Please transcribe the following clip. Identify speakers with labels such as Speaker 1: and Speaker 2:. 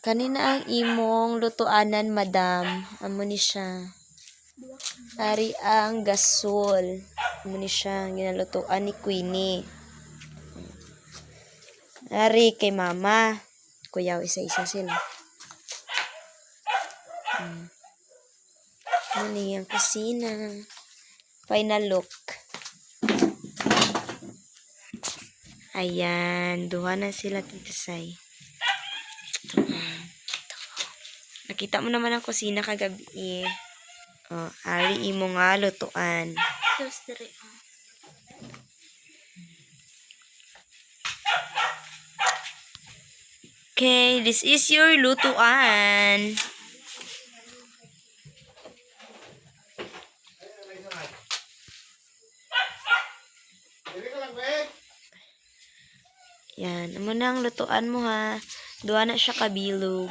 Speaker 1: Kanina ang imong lutuanan, madam. Amo ni siya. Ari ang gasol. Amo ni siya. Ginalutuan ni Queenie. Ari kay mama. Kuyaw, isa-isa sila. Ano ni ang kusina. Final look. Ayan. Duha na sila, Tita Sai. Nakita mo naman ang kusina kagabi. Oh, ari imo nga lutuan. Okay, this is your lutuan. Yan, amo na ang lutuan mo ha. Duha na siya kabilog.